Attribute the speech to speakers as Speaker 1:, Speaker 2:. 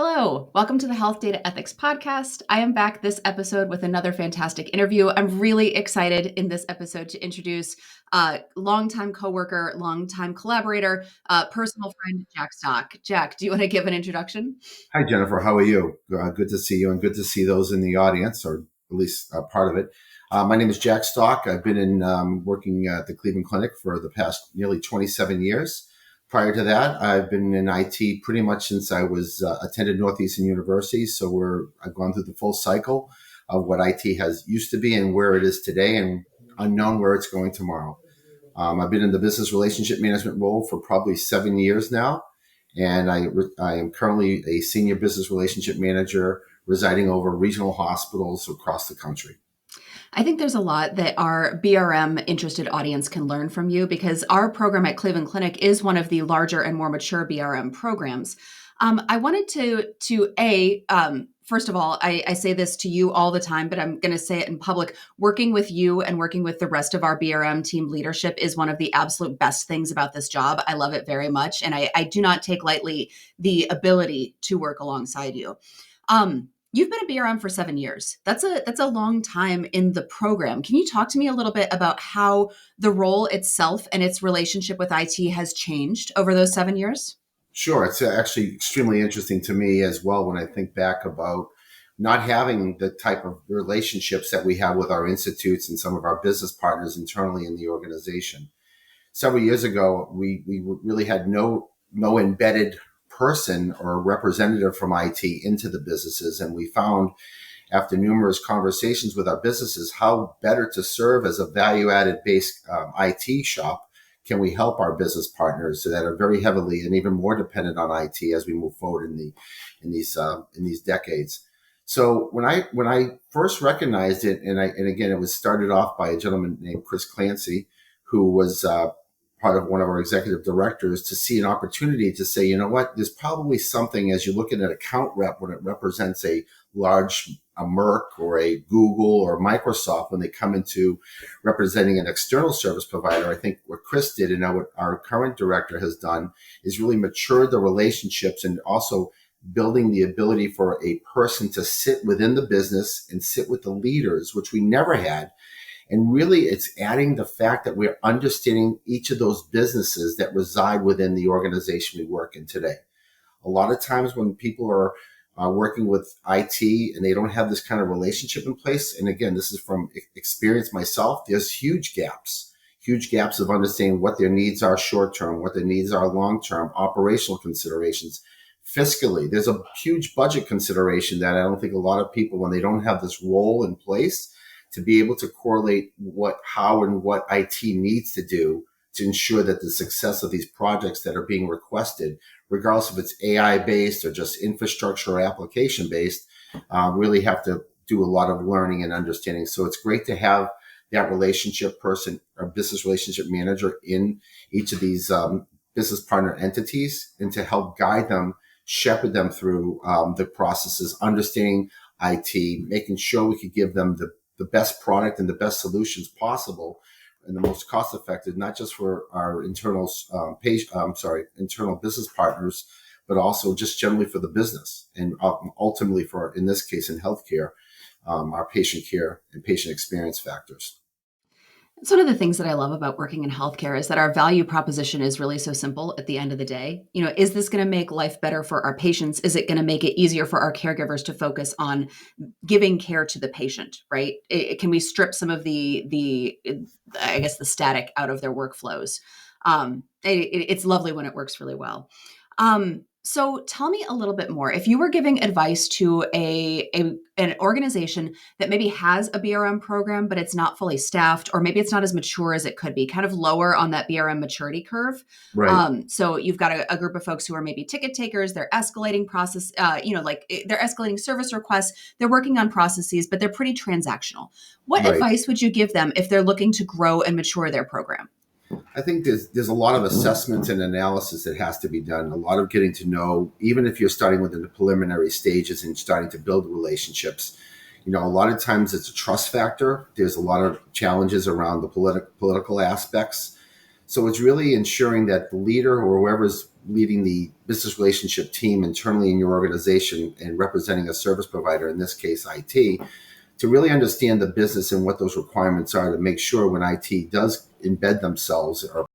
Speaker 1: Hello, welcome to the Health Data Ethics Podcast. I am back this episode with another fantastic interview. I'm really excited in this episode to introduce longtime coworker, longtime collaborator, personal friend, Jack Stock. Jack, do you want to give an introduction?
Speaker 2: Hi, Jennifer. How are you? Good to see you and good to see those in the audience, or at least part of it. My name is Jack Stock. I've been working at the Cleveland Clinic for the past nearly 27 years. Prior to that, I've been in IT pretty much since I was attended Northeastern University. So I've gone through the full cycle of what IT has used to be and where it is today, and unknown where it's going tomorrow. I've been in the business relationship management role for probably 7 years now. And I am currently a senior business relationship manager residing over regional hospitals across the country.
Speaker 1: I think there's a lot that our BRM interested audience can learn from you because our program at Cleveland Clinic is one of the larger and more mature BRM programs. I wanted first of all, I say this to you all the time, but I'm going to say it in public. Working with you and working with the rest of our BRM team leadership is one of the absolute best things about this job. I love it very much. And I do not take lightly the ability to work alongside you. You've been a BRM for 7 years. That's a long time in the program. Can you talk to me a little bit about how the role itself and its relationship with IT has changed over those 7 years?
Speaker 2: Sure. It's actually extremely interesting to me as well when I think back about not having the type of relationships that we have with our institutes and some of our business partners internally in the organization. Several years ago, we really had no embedded person or representative from IT into the businesses. And we found after numerous conversations with our businesses, how better to serve as a value-added based IT shop can we help our business partners that are very heavily and even more dependent on IT as we move forward in these decades. So when I first recognized it, and again, it was started off by a gentleman named Chris Clancy, who was part of one of our executive directors, to see an opportunity to say, you know what, there's probably something as you look at an account rep when it represents a Merck or a Google or Microsoft, when they come into representing an external service provider. I think what Chris did and what our current director has done is really mature the relationships and also building the ability for a person to sit within the business and sit with the leaders, which we never had. And really, it's adding the fact that we're understanding each of those businesses that reside within the organization we work in today. A lot of times when people are working with IT and they don't have this kind of relationship in place, and again, this is from experience myself, there's huge gaps of understanding what their needs are short-term, what their needs are long-term, operational considerations. Fiscally, there's a huge budget consideration that I don't think a lot of people, when they don't have this role in place, to be able to correlate how and what IT needs to do to ensure that the success of these projects that are being requested, regardless if it's AI based or just infrastructure or application based, really have to do a lot of learning and understanding. So it's great to have that relationship person or business relationship manager in each of these business partner entities, and to help guide them, shepherd them through the processes, understanding IT, making sure we could give them the best product and the best solutions possible and the most cost effective, not just for our internal business partners, but also just generally for the business and ultimately for, in this case, in healthcare, our patient care and patient experience factors.
Speaker 1: It's one of the things that I love about working in healthcare is that our value proposition is really so simple at the end of the day. You know, is this going to make life better for our patients? Is it going to make it easier for our caregivers to focus on giving care to the patient, right? Can we strip some of the static out of their workflows? It's lovely when it works really well. So tell me a little bit more. If you were giving advice to an organization that maybe has a BRM program, but it's not fully staffed, or maybe it's not as mature as it could be, kind of lower on that BRM maturity curve.
Speaker 2: Right.
Speaker 1: So you've got a group of folks who are maybe ticket takers, they're escalating process, they're escalating service requests, they're working on processes, but they're pretty transactional. What
Speaker 2: Right.
Speaker 1: advice would you give them if they're looking to grow and mature their program?
Speaker 2: I think there's a lot of assessments and analysis that has to be done. A lot of getting to know, even if you're starting within the preliminary stages and starting to build relationships. You know, a lot of times it's a trust factor. There's a lot of challenges around the political aspects. So it's really ensuring that the leader or whoever's leading the business relationship team internally in your organization and representing a service provider, in this case IT, to really understand the business and what those requirements are to make sure when IT does embed themselves or